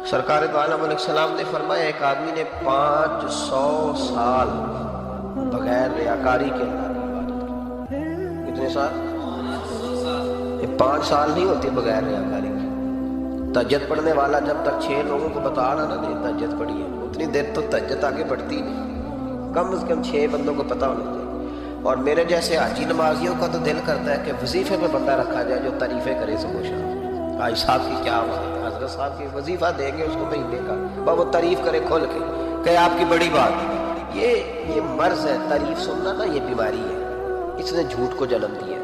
سرکار دو عالم علیہ السلام نے فرمایا ایک آدمی نے 500 سال بغیر ریاکاری کے اللہ کی عبادت کی۔ کتنے سال؟ یہ 5 سال نہیں ہوتے بغیر ریاکاری کی۔ تہجد پڑھنے والا جب تک 6 لوگوں کو بتا رہا نہ دے تہجد پڑھی ہے، اتنی دیر تو تہجد آگے بڑھتی نہیں، کم از کم 6 بندوں کو پتہ ہونا چاہیے۔ اور میرے جیسے حاجی نمازیوں کا تو دل کرتا ہے کہ وظیفے میں بندہ رکھا جائے جو تعریفیں کرے صبح شام۔ حاجی صاحب کی کیا بات ہے، حضرت صاحب کی وظیفہ دیں گے اس کو مہینے کا، وہ تعریف کرے کھول کے کہ آپ کی بڑی بات۔ یہ مرض ہے، تعریف سننا نا یہ بیماری ہے، اس نے جھوٹ کو جنم دیا ہے،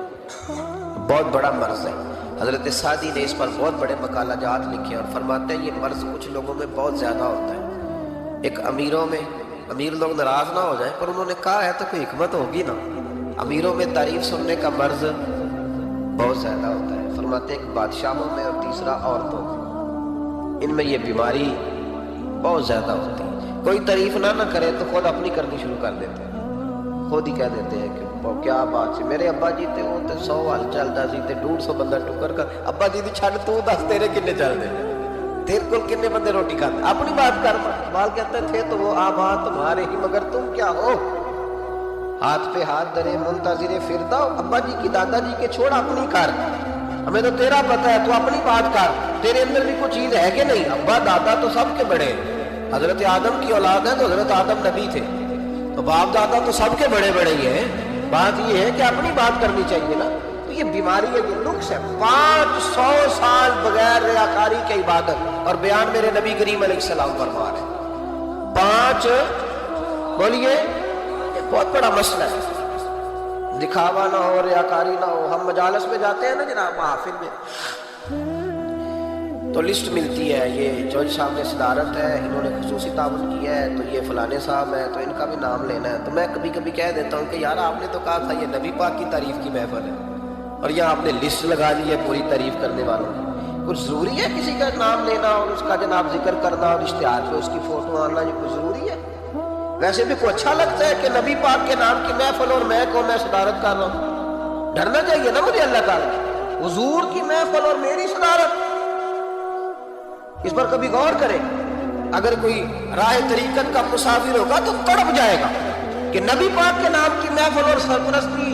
بہت بڑا مرض ہے۔ حضرت سعدی نے اس پر بہت بڑے مقالہ جات لکھے اور فرماتے ہیں یہ مرض کچھ لوگوں میں بہت زیادہ ہوتا ہے۔ ایک امیروں میں، امیر لوگ ناراض نہ ہو جائیں پر انہوں نے کہا ہے تو کوئی حکمت ہوگی نا، امیروں میں تعریف سننے کا مرض بہت زیادہ ہوتا ہے۔ فرماتے ہیں کہ بادشاہوں میں اور تیسرا عورتوں میں، ان میں یہ بیماری بہت زیادہ ہوتی ہے۔ کوئی تعریف نہ کرے تو خود اپنی کرنی شروع کر دیتے ہیں، خود ہی کہہ دیتے ہیں کہ کیا بات ہے، میرے ابا جی تے وہ تے 100 وال چلدا سی تے 150 بندہ ٹکر کر، ابا جی دی چھڈ تو دس تیرے کنے چل دے، تیرے کول کنے بندے روٹی کھاتے، اپنی بات کر۔ اقبال کہتے تھے تو وہ آبا تمہارے ہی مگر تم کیا ہو، ہاتھ پہ ہاتھ درے منتظر فردا، ابا جی کی دادا جی کے چھوڑ اپنی کر، ہمیں تو تیرا پتہ ہے تو اپنی بات کر، تیرے اندر بھی کوئی چیز ہے کہ نہیں۔ ابا دادا تو سب کے بڑے، حضرت آدم کی اولاد ہے تو حضرت آدم نبی تھے، تو باپ دادا تو سب کے بڑے بڑے ہی ہیں، بات یہ ہے کہ اپنی بات کرنی چاہیے نا۔ تو یہ بیماری ہے، یہ نقص ہے، 500 سال بغیر ریاکاری کی عبادت، اور بیان میرے نبی کریم علیہ السلام فرما رہے ہیں 5، بولیے، یہ بہت بڑا مسئلہ ہے، دکھاوا نہ ہو، ریاکاری نہ ہو۔ ہم مجالس میں جاتے ہیں نا جناب، محافل میں تو لسٹ ملتی ہے، یہ جج صاحب نے صدارت ہے، انہوں نے خصوصی تعاون کیا ہے تو یہ فلانے صاحب ہیں تو ان کا بھی نام لینا ہے، تو میں کبھی کبھی کہہ دیتا ہوں کہ یار آپ نے تو کہا تھا یہ نبی پاک کی تعریف کی محفل ہے، اور یہاں آپ نے لسٹ لگا لی ہے پوری تعریف کرنے والوں کی۔ کچھ ضروری ہے کسی کا نام لینا اور اس کا جناب ذکر کرنا اور اشتہار پہ اس کی فوٹو آنا، یہ کچھ ضروری ہے؟ ویسے بھی کوئی اچھا لگتا ہے کہ نبی پاک کے نام کی محفل اور میں صدارت کر رہا ہوں؟ ڈرنا چاہیے نا مجھے اللہ تعالیٰ، حضور کی محفل اور میری صدارت، اس پر کبھی غور کریں۔ اگر کوئی راہ طریقت کا مسافر ہوگا تو تڑپ جائے گا کہ نبی پاک کے نام کی محفل اور سرپرستی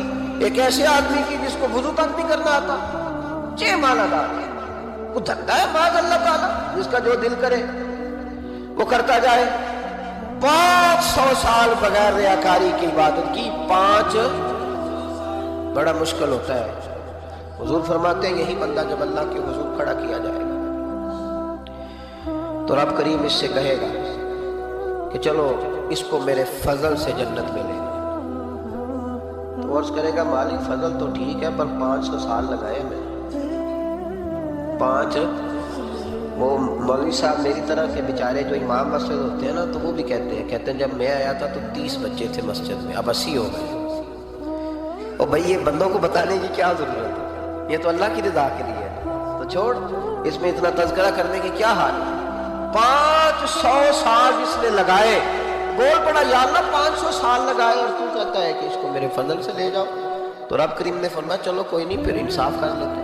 ایک ایسے آدمی کی جس کو وضو تک نہیں کرنا آتا، چھ مالا دار ہے، وہ دھندا ہے معاذ اللہ تعالیٰ، جس کا جو دل کرے وہ کرتا جائے۔ 500 سال بغیر ریاکاری کی عبادت کی، 5 بڑا مشکل ہوتا ہے۔ حضور فرماتے ہیں یہی بندہ جب اللہ کے حضور کھڑا کیا جائے گا تو رب کریم اس سے کہے گا کہ چلو اس کو میرے فضل سے جنت میں لے، تو عرض کرے گا مالک فضل تو ٹھیک ہے پر 500 سال لگائے میں، 5۔ وہ مولوی صاحب میری طرح کے بیچارے جو امام مسجد ہوتے ہیں نا تو وہ بھی کہتے ہیں جب میں آیا تھا تو 30 بچے تھے مسجد میں، اب 80 ہو گئے۔ اور بھائی یہ بندوں کو بتانے کی کیا ضرورت ہے، یہ تو اللہ کی رضا کے لیے ہے، تو چھوڑ اس میں اتنا تذکرہ کرنے کی کیا حال ہے۔ 500 سال جس نے لگائے، بول پڑا یا اللہ 500 سال لگائے اور تو کہتا ہے کہ اس کو میرے فضل سے لے جاؤ، تو رب کریم نے فرمایا چلو کوئی نہیں، پھر انصاف کر لیتے ہیں،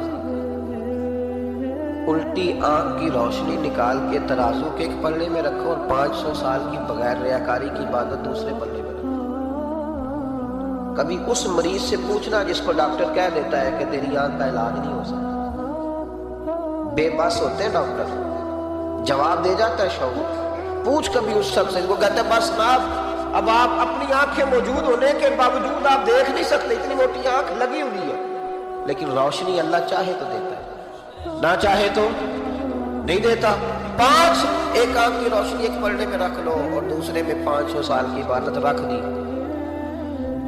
الٹی آنکھ کی روشنی نکال کے ترازو کے ایک پلڑے میں رکھو اور 500 سال کی بغیر ریاکاری کی عبادت دوسرے پلڑے میں رکھو۔ کبھی اس مریض سے پوچھنا جس کو ڈاکٹر کہہ دیتا ہے کہ تیری آنکھ کا علاج نہیں ہو سکتا، بے بس ہوتے ہیں ڈاکٹر، جواب دے جاتا ہے شعور۔ پوچھ کبھی اس شخص سے، وہ کہتا ہے بس ناف، اب آپ اپنی آنکھیں موجود ہونے کے باوجود آپ دیکھ نہیں سکتے، اتنی موٹی آنکھ لگی ہوئی ہے، لیکن روشنی اللہ چاہے تو دیتا ہے، نہ چاہے تو نہیں دیتا۔ 5 ایک آنکھ کی روشنی ایک پلڑے میں رکھ لو اور دوسرے میں 500 سال کی عبادت رکھ دی،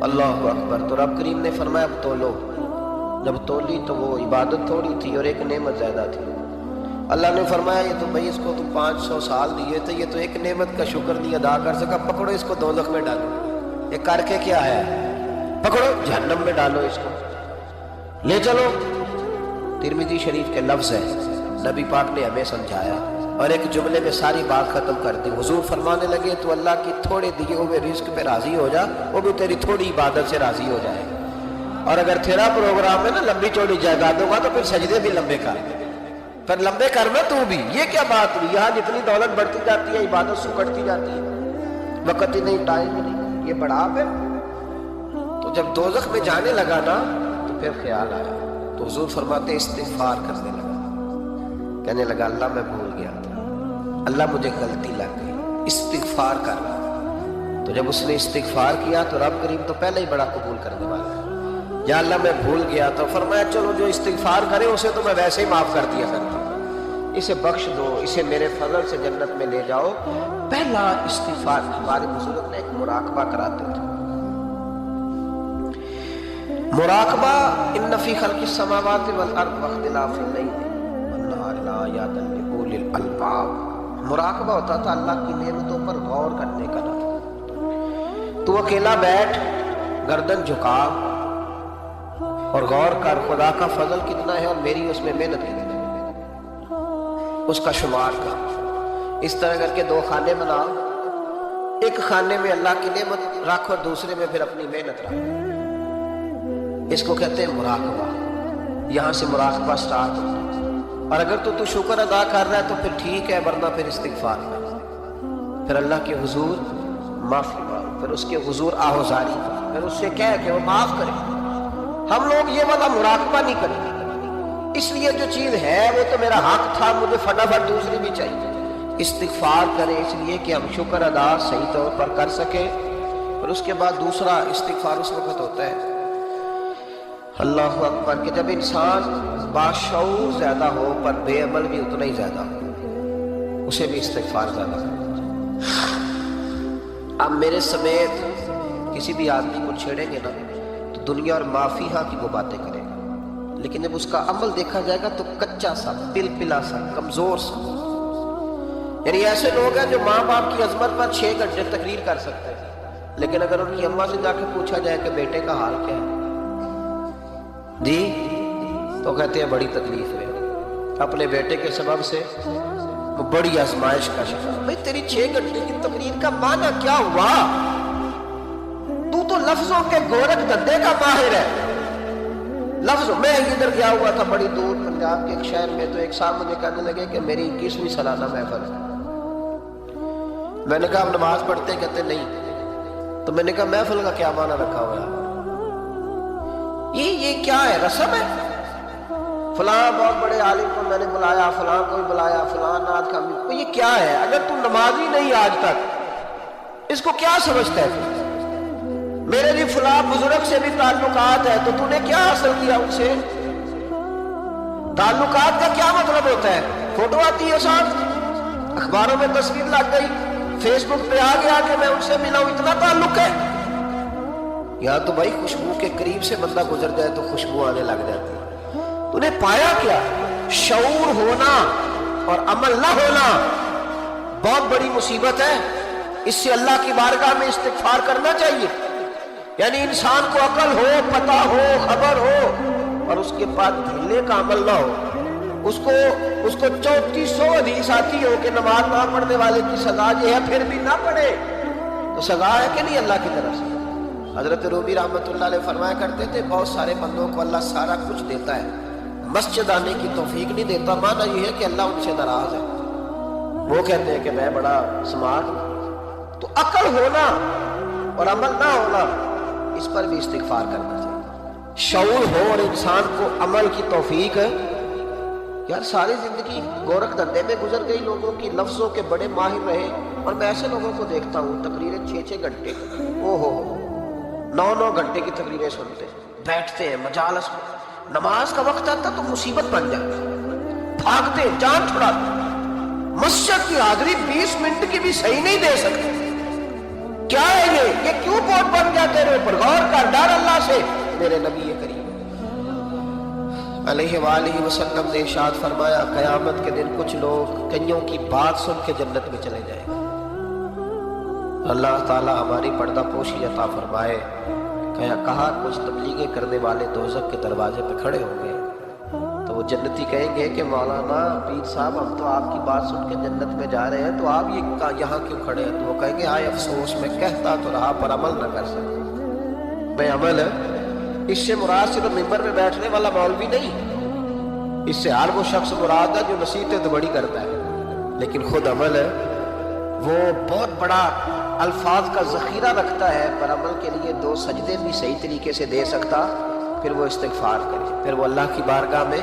اللہ اکبر۔ تو رب کریم نے فرمایا اب تولو، جب تولی تو وہ عبادت تھوڑی تھی اور ایک نعمت زیادہ تھی۔ اللہ نے فرمایا یہ تو بھائی اس کو تو 500 سال دیے تھے، یہ تو ایک نعمت کا شکر نہیں ادا کر سکا، پکڑو اس کو دوزخ میں ڈالو، یہ کر کے کیا ہے، پکڑو جہنم میں ڈالو اس کو، لے چلو۔ ترمذی شریف کے لفظ ہے، نبی پاک نے ہمیں سمجھایا اور ایک جملے میں ساری بات ختم کر دی۔ حضور فرمانے لگے تو اللہ کی تھوڑے دیے ہوئے رزق پہ راضی ہو جا، وہ بھی تیری تھوڑی عبادت سے راضی ہو جائے گا، اور اگر تیرا پروگرام ہے نا لمبی چوڑی جائیدادوں کا تو پھر سجدے بھی لمبے کر۔ پھر لمبے کرنا تو بھی. یہ کیا بات ہوئی؟ یہاں جتنی دولت بڑھتی جاتی ہے عبادت سکڑتی جاتی ہے, وقت ہی نہیں, ٹائم ہی نہیں, یہ بڑھاپ ہے. تو جب دوزخ میں جانے لگا نا تو پھر خیال آیا, تو حضور فرماتے استغفار کرنے لگا, کہنے لگا اللہ میں بھول گیا تھا, اللہ مجھے غلطی لگ گئی, استغفار کر رہا. تو جب اس نے استغفار کیا تو رب کریم تو پہلے ہی بڑا قبول کرنے والا ہے. یا اللہ میں بھول گیا, تو فرمایا چلو جو استغفار کرے اسے تو میں ویسے ہی معاف کر دیا کرتا ہوں, اسے بخش دو, اسے میرے فضل سے جنت میں لے جاؤ. پہلا استغفار. ہمارے بزرگ نے ایک مراقبہ کراتے تھے, مراقبہ ان فی خلق السماوات والارض واختلاف اللیل والنہار لآیات لأولی الالباب. مراقبہ ہوتا تھا اللہ کی نعمتوں پر غور کرنے کا نام. تو اکیلا بیٹھ, گردن جھکا اور غور کر خدا کا فضل کتنا ہے اور میری اس میں محنت کتنی ہے, اس کا شمار کر. اس طرح کر کے دو خانے بنا, ایک خانے میں اللہ کی نعمت رکھ اور دوسرے میں پھر اپنی محنت رکھ. اس کو کہتے ہیں مراقبہ. یہاں سے مراقبہ سٹارٹ ہوتا ہے. اور اگر تو شکر ادا کر رہا ہے تو پھر ٹھیک ہے, ورنہ پھر استغفار کر, پھر اللہ کے حضور معافی مانگ, پھر اس کے حضور آہوزاری, پھر اس سے کہہ کہ وہ معاف کرے. ہم لوگ یہ والا مراقبہ نہیں کرتے, اس لیے جو چیز ہے وہ تو میرا حق تھا, مجھے فٹافٹ دوسری بھی چاہیے. استغفار کریں اس لیے کہ ہم شکر ادا صحیح طور پر کر سکیں. اور اس کے بعد دوسرا استغفار اس وقت ہوتا ہے اللہ اکبر کہ جب انسان باشعور زیادہ ہو پر بے عمل بھی اتنا ہی زیادہ ہو, اسے بھی استغفار زیادہ کرنا چاہیے. اب میرے سمیت کسی بھی آدمی کو چھیڑیں گے نا تو دنیا اور معافی ہاں کی وہ باتیں کرے گا, لیکن جب اس کا عمل دیکھا جائے گا تو کچا سا, پلپلا سا, کمزور سا. یعنی ایسے لوگ ہیں جو ماں باپ کی عظمت پر 6 گھنٹے تقریر کر سکتے ہیں, لیکن اگر ان کی اماں سے جا کے پوچھا جائے کہ بیٹے کا حال کیا ہے جی, تو کہتے ہیں بڑی تکلیف ہے, اپنے بیٹے کے سبب سے وہ بڑی آزمائش کا شکار. بھئی تیری 6 گھنٹے کی تقریر کا معنی کیا ہوا؟ تو لفظوں کے گورکھ دھندے کا ماہر ہے. لفظوں میں ادھر گیا ہوا تھا بڑی دور پنجاب کے ایک شہر میں, تو ایک صاحب مجھے کہنے لگے کہ میری 21ویں سالانہ محفل ہے. میں نے کہا آپ نماز پڑھتے ہیں؟ کہتے نہیں. تو میں نے کہا محفل کا کیا معنی رکھا ہوا ہے؟ یہ کیا ہے, رسم ہے؟ فلاں بہت بڑے عالم کو میں نے بلایا, فلاں کوئی بلایا, فلاں نعت کا, یہ کیا ہے؟ اگر تو نمازی نہیں آج تک, اس کو کیا سمجھتا ہے؟ میرے بھی فلاں بزرگ سے بھی تعلقات ہے, تو نے کیا حاصل کیا ان سے؟ تعلقات کا کیا مطلب ہوتا ہے؟ فوٹو آتی ہے ساتھ, اخباروں میں تصویر لگ گئی, فیس بک پہ آ گیا کہ میں ان سے ملا ہوں, اتنا تعلق ہے؟ یا تو بھائی خوشبو کے قریب سے بندہ گزر جائے تو خوشبو آنے لگ جاتی ہے. تو نے پایا کیا؟ شعور ہونا اور عمل نہ ہونا بہت بڑی مصیبت ہے. اس سے اللہ کی بارگاہ میں استغفار کرنا چاہیے. یعنی انسان کو عقل ہو, پتہ ہو, خبر ہو, اور اس کے بعد ڈھیلے کا عمل نہ ہو. اس کو 3400 حدیث آتی ہو کہ نماز نہ پڑھنے والے کی سزا یہ ہے, پھر بھی نہ پڑھے تو سزا ہے کہ نہیں اللہ کی طرف سے؟ حضرت رومی رحمۃ اللہ علیہ فرمایا کرتے تھے بہت سارے بندوں کو اللہ سارا کچھ دیتا ہے, مسجد آنے کی توفیق نہیں دیتا. معنی یہ ہے کہ اللہ ان سے ناراض ہے. وہ کہتے ہیں کہ میں بڑا سمارٹ ہوں. تو عقل ہونا اور عمل نہ ہونا, اس پر بھی استغفار کرنا چاہیے. شعور ہو اور انسان کو عمل کی توفیق ہے. یار ساری زندگی گورکھ دھندے میں گزر گئی لوگوں کی, لفظوں کے بڑے ماہر رہے, اور میں ایسے لوگوں کو دیکھتا ہوں تقریریں 6 گھنٹے, او ہو 9 گھنٹے کی تقریریں سنتے, بیٹھتے ہیں مجالس میں. نماز کا وقت آتا تو مصیبت بن جاتی, بھاگتے, جان چھڑاتے. مسجد کی حاضری 20 منٹ کی بھی صحیح نہیں دے سکتے. کیا ہے یہ کیوں بہت بن گیا تیرے اوپر؟ غور کر, ڈر اللہ سے. میرے نبی کریم علیہ وآلہ وسلم نے ارشاد فرمایا قیامت کے دن کچھ لوگ کئیوں کی بات سن کے جنت میں چلے جائیں گے. اللہ تعالیٰ ہماری پردہ پوشی عطا فرمائے. کہا کچھ تبلیغیں کرنے والے دوزخ کے دروازے پہ کھڑے ہوں گے تو وہ جنتی کہیں گے کہ مولانا پیر صاحب ہم تو آپ کی بات سن کے جنت میں جا رہے ہیں, تو آپ یہ یہاں کیوں کھڑے ہیں؟ تو وہ کہیں گے آئے افسوس, میں کہتا تو رہا پر عمل نہ کر سکتا. میں عمل ہے, اس سے مراد صرف ممبر میں بیٹھنے والا مولوی نہیں, اس سے ہر وہ شخص مراد ہے جو نصیحتیں تو بڑی کرتا ہے، لیکن خود عمل ہے وہ بہت بڑا الفاظ کا ذخیرہ رکھتا ہے، پر عمل کے لیے 2 سجدے بھی صحیح طریقے سے دے سکتا، پھر وہ استغفار کرے، پھر وہ اللہ کی بارگاہ میں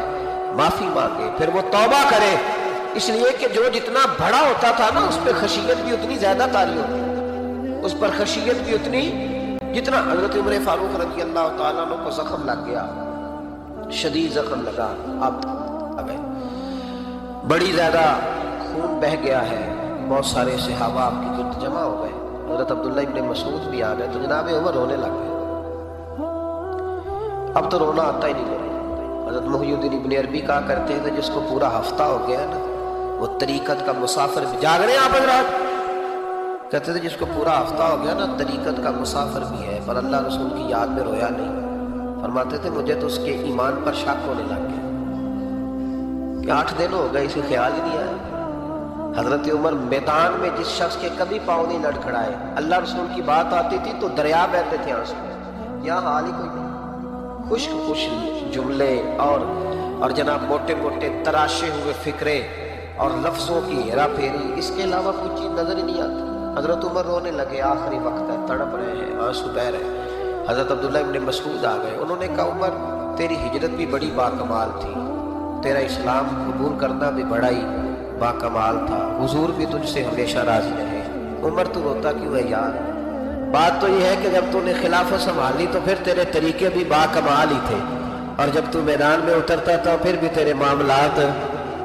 معافی مانگے، پھر وہ توبہ کرے، اس لیے کہ جو جتنا بڑا ہوتا تھا نا اس پہ خشیت بھی اتنی زیادہ طاری ہوتی، اس پر خشیت بھی اتنی، جتنا حضرت عمر فاروق رضی اللہ تعالیٰ عنہ کو زخم لگ گیا، شدید زخم لگا، اب بڑی زیادہ خون بہہ گیا ہے، بہت سارے صحابہ آپ کی گرد جمع ہو گئے، حضرت عبداللہ ابن مسعود بھی آ گئے، تو جناب عمر رونے لگ گئے، اب تو رونا آتا ہی نہیں لوگوں۔ حضرت محی الدین ابن عربی کہا کرتے تھے جس کو پورا ہفتہ ہو گیا نا وہ طریقت کا مسافر بھی، جاگ رہے ہیں آپ حضرات، کہتے تھے جس کو پورا ہفتہ ہو گیا نا طریقت کا مسافر بھی ہے، پر اللہ رسول کی یاد میں رویا نہیں۔ فرماتے تھے مجھے تو اس کے ایمان پر شک ہونے لگ گیا کہ 8 دن ہو گئے اسے خیال ہی نہیں آیا۔ حضرت عمر میدان میں جس شخص کے کبھی پاؤں نہیں لڑکھڑائے، اللہ رسول کی بات آتی تھی تو دریا بہتے تھے آنسو، یہاں حال ہی کوئی نہیں، خشک خشک جملے اور جناب موٹے موٹے تراشے ہوئے فکرے اور لفظوں کی ہیرا پھیری، اس کے علاوہ کوئی چیز نظر ہی نہیں آتی۔ حضرت عمر رونے لگے، آخری وقت ہے، تڑپ رہے ہیں، آنسو بہہ رہے ہیں۔ حضرت عبداللہ ابن مسعود آ گئے، انہوں نے کہا عمر تیری ہجرت بھی بڑی باکمال تھی، تیرا اسلام قبول کرنا بھی بڑا ہی باکمال تھا، حضور بھی تجھ سے ہمیشہ راضی رہے۔ عمر تو روتا کیوں ہے یار؟ بات تو یہ ہے کہ جب تو نے خلافت سنبھالی تو پھر تیرے طریقے بھی باکمال ہی تھے، اور جب تو میدان میں اترتا تھا پھر بھی تیرے معاملات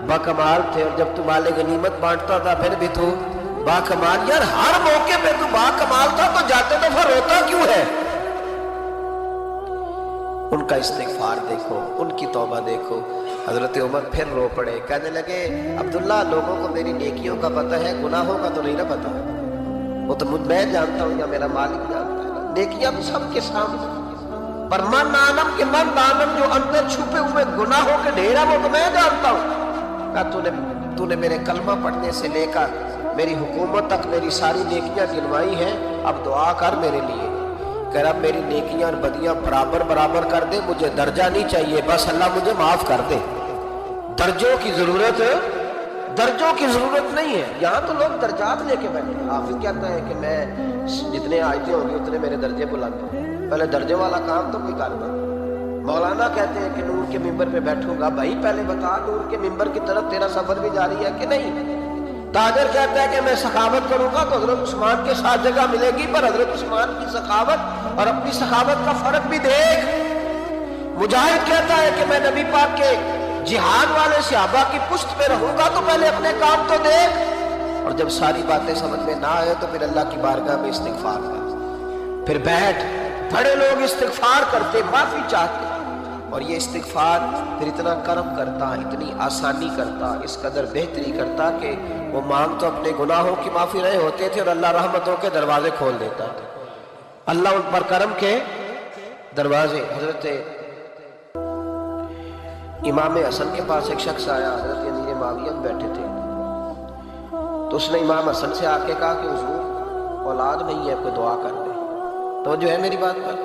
باکمال تھے، اور جب تو مال غنیمت بانٹتا تھا پھر بھی تو باکمال، یار ہر موقع پہ تو باکمال تھا، تو جاتے دفعہ روتا کیوں ہے؟ ان کا استغفار دیکھو، ان کی توبہ دیکھو۔ حضرت عمر پھر رو پڑے، کہنے لگے عبداللہ لوگوں کو میری نیکیوں کا پتہ ہے، گناہوں کا تو نہیں نہ پتہ، وہ تو میں جانتا ہوں یا میرا مالک جانتا ہے، نیکیاں تو سب کے سامنے، پر من نانم کے من نانم جو اندر چھپے ہوئے گناہوں کے ڈھیر ہے وہ تو میں جانتا ہوں۔ کہا تو نے میرے کلمہ پڑھنے سے لے کر میری حکومت تک میری ساری نیکیاں گنوائی ہیں، اب دعا کر میرے لیے، کہ رب میری نیکیاں اور بدیاں برابر برابر کر دے، مجھے درجہ نہیں چاہیے، بس اللہ مجھے معاف کر دے۔ درجوں کی ضرورت نہیں ہے، یہاں تو لوگ درجات لے کے بیٹھے ہیں۔ حافظ کہتا ہے کہ میں جتنے آیتیں ہوں گی اتنے میرے درجے بلند ہوں، پہلے درجے والا کام تو کوئی کرنا۔ مولانا کہتے ہیں کہ نور کے ممبر پہ بیٹھوں گا، بھائی پہلے بتا نور کے ممبر کی طرف تیرا سفر بھی جاری ہے کہ نہیں؟ تاجر کہتا ہے کہ میں سخاوت کروں گا تو حضرت عثمان کے ساتھ جگہ ملے گی، پر حضرت عثمان کی سخاوت اور اپنی سخاوت کا فرق بھی دیکھ۔ مجاہد کہتا ہے کہ میں نبی پاک کے جہاد والے صحابہ کی پشت پہ رہوں گا تو پہلے اپنے کام تو دیکھ، اور جب ساری باتیں سمجھ میں نہ آئے تو پھر اللہ کی بارگاہ میں استغفار کر، پھر بیٹھ۔ بڑے لوگ استغفار کرتے، معافی چاہتے، اور یہ استغفار پھر اتنا کرم کرتا، اتنی آسانی کرتا، اس قدر بہتری کرتا کہ وہ مانگ تو اپنے گناہوں کی معافی رہے ہوتے تھے اور اللہ رحمتوں کے دروازے کھول دیتا تھا، اللہ ان پر کرم کے دروازے۔ حضرت امام حسن کے پاس ایک شخص آیا، حضرت امیر معاویہ بیٹھے تھے، تو اس نے امام حسن سے آ کے کہا کہ حضور اولاد نہیں ہے، کوئی دعا کر دے۔ تو جو ہے میری بات پر،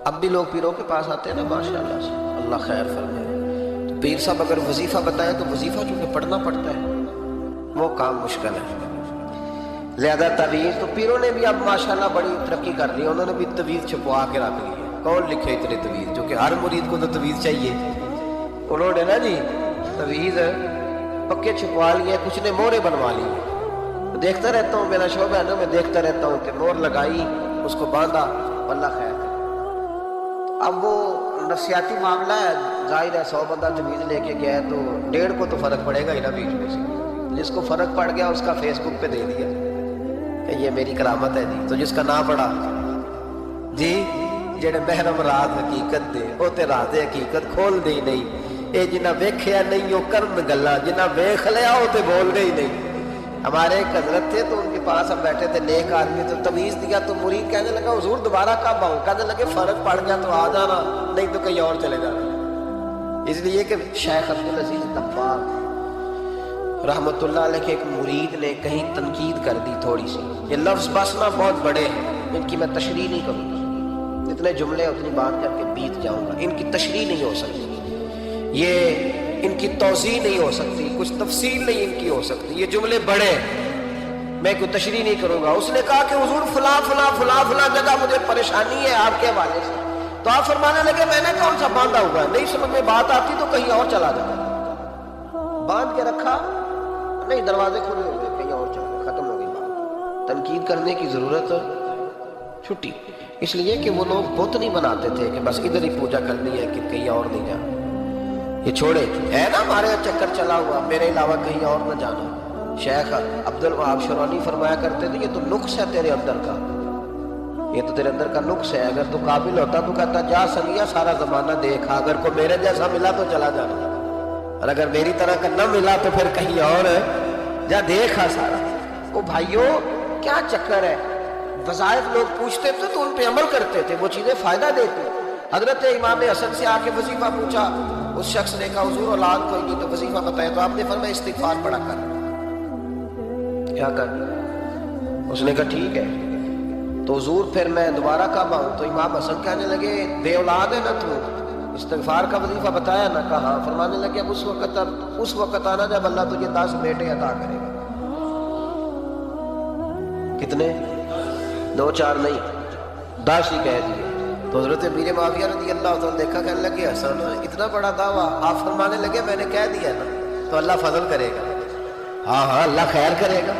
اب بھی لوگ پیروں کے پاس آتے ہیں نا ماشاءاللہ سے، اللہ خیر فرمائے، تو پیر صاحب اگر وظیفہ بتائے تو وظیفہ چونکہ پڑھنا پڑتا ہے وہ کام مشکل ہے، لہذا تعویذ تو پیروں نے بھی اب ماشاءاللہ بڑی ترقی کر لی، انہوں نے بھی تعویذ چھپوا کے رکھ لی ہے۔ کون لکھے اتنے تعویذ، جو کہ ہر مرید کو تو تعویذ چاہیے، انہوں نے نا جی تعویذ پکے چھپوا لیے، کچھ نے مہریں بنوا لی۔ دیکھتا رہتا ہوں، میرا شعبہ ہے نا، میں دیکھتا رہتا ہوں کہ مہر لگائی، اس کو باندھا، اللہ خیر۔ اب وہ نفسیاتی معاملہ ہے، ظاہر ہے 100 بندہ تعویذ لے کے گیا ہے تو 1.5 کو تو فرق پڑے گا ہی نا بیچ میں سے، جس کو فرق پڑ گیا اس کا فیس بک پہ دے دیا کہ یہ میری کرامت ہے جی، تو جس کا نام پڑا جی جڑے محرم راز حقیقت دے وہ تے راز حقیقت کھول دے ہی نہیں، اے جنہ ویکھیا نہیں وہ کرن گلا، جنہ ویکھ لیا وہ تے بول دے ہی نہیں۔ ہمارے ایک حضرت تھے تو ان کے پاس ہم بیٹھے تھے، نیک آدمی، تو تعویذ دیا تو مرید کہنے لگا حضور دوبارہ کب آؤں؟ کہنے لگے فرق پڑ گیا تو آ جانا، نہیں تو کہیں اور چلے جانا۔ اس لیے کہ شیخ عبدالعزیز دباغ رحمۃ اللہ علیہ کے ایک مرید نے کہیں تنقید کر دی تھوڑی سی، یہ لفظ بسنا بہت بڑے ہیں، ان کی میں تشریح نہیں کروں گا، اتنے جملے اتنی بات کر کے بیت جاؤں گا، ان کی تشریح نہیں ہو سکتی۔ یہ ان کی توضیح نہیں ہو سکتی، کچھ تفصیل نہیں ان کی ہو سکتی، یہ جملے بڑے میں کوئی تشریح نہیں کروں گا۔ اس نے کہا کہ حضور فلاں فلاں فلاں فلاں جگہ مجھے پریشانی ہے آپ کے حوالے سے، تو آپ فرمانے لگے میں نے کون سا باندھا ہوا ہے، نہیں سمجھ میں بات آتی تو کہیں اور چلا جاتا، باندھ کے رکھا نہیں، دروازے کھلے ہو گئے، کہیں اور چلا، ختم ہو گئی بات۔ تنقید کرنے کی ضرورت چھٹی، اس لیے کہ وہ لوگ بت نہیں بناتے تھے کہ بس ادھر ہی پوجا کرنی ہے کہ کہیں اور نہیں جانا، یہ چھوڑے ہے نا ہمارے چکر چلا ہوا، میرے علاوہ کہیں اور نہ جانا۔ شیخ عبد الوہاب شرانی فرمایا کرتے تھے یہ تو نقص ہے تیرے اندر کا، یہ تو تیرے اندر کا نقص ہے، اگر تو قابل ہوتا تو کہتا جا سنگیا سارا زمانہ دیکھا، اگر کوئی میرے جیسا ملا تو چلا جانا، اور اگر میری طرح کا نہ ملا تو پھر کہیں اور جا دیکھا سارا۔ وہ بھائیوں کیا چکر ہے، وظائف لوگ پوچھتے تھے تو ان پہ عمل کرتے تھے، وہ چیزیں فائدہ دیتی۔ حضرت امام حسن سے آ کے وظیفہ پوچھا، اس شخص نے کہا حضور اولاد کوئی نہیں تو وظیفہ بتائے، تو آپ نے فرمایا استغفار پڑھا کر، کیا کر؟ اس نے کہا ٹھیک ہے، تو حضور پھر میں دوبارہ کب آؤں؟ تو امام حسن کہنے لگے بے اولاد ہے نا تو استغفار کا وظیفہ بتایا نا؟ کہا۔ فرمانے لگے اب اس وقت آنا جب اللہ تجھے 10 بیٹے عطا کرے گا۔ کتنے؟ 2 4 نہیں، 10 ہی کہہ دیے۔ تو حضرت امیر معاویہ رضی اللہ عنہ دیکھا، کہنے لگے حسن اتنا بڑا دعویٰ؟ آپ فرمانے لگے میں نے کہہ دیا نا تو اللہ فضل کرے گا، ہاں ہاں اللہ خیر کرے گا،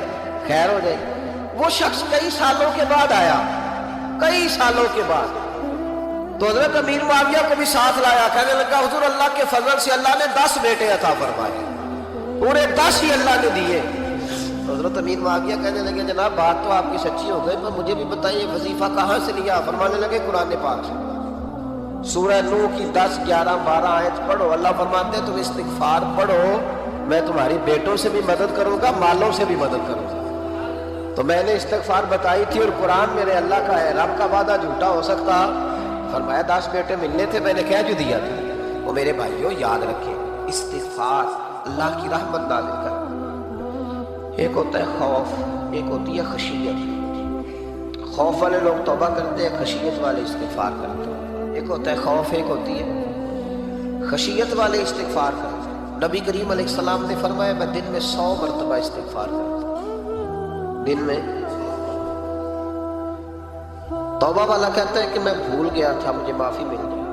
خیر ہو جائے گی۔ وہ شخص کئی سالوں کے بعد آیا، کئی سالوں کے بعد، تو حضرت امیر معاویہ کو بھی ساتھ لایا، کہنے لگا حضور اللہ کے فضل سے اللہ نے 10 بیٹے عطا فرمائے، پورے 10 ہی اللہ نے دیے۔ حضرت امیر معاویہ کہنے لگے جناب بات تو آپ کی سچی ہو گئی، پر مجھے بھی بتائیے وظیفہ کہاں سے لیا؟ فرمانے لگے قرآن پاک سے، سورہ نوح کی 10 11 12 آیت پڑھو، اللہ فرماتے ہیں تم استغفار پڑھو، میں تمہاری بیٹوں سے بھی مدد کروں گا، مالوں سے بھی مدد کروں گا۔ تو میں نے استغفار بتائی تھی اور قرآن میرے اللہ کا ہے، رب کا وعدہ جھوٹا ہو سکتا؟ فرمایا 10 بیٹے ملنے تھے، میں نے کہہ جو دیا تھا۔ وہ میرے بھائیوں یاد رکھیں، استغفار اللہ کی رحمت نازل کر، ایک ہوتا ہے خوف، ایک ہوتی ہے خشیت۔ خوف والے لوگ توبہ کرتے ہیں، خشیت والے استغفار کرتے ہیں۔ ایک ہوتا ہے خوف، ایک ہوتی ہے خشیت والے استغفار کرتے ہیں۔ نبی کریم علیہ السلام نے فرمایا میں دن میں 100 مرتبہ استغفار کرتا ہوں، دن میں۔ توبہ والا کہتا ہے کہ میں بھول گیا تھا، مجھے معافی مل جائے،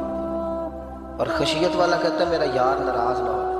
اور خشیت والا کہتا ہے میرا یار ناراض نہ ہو۔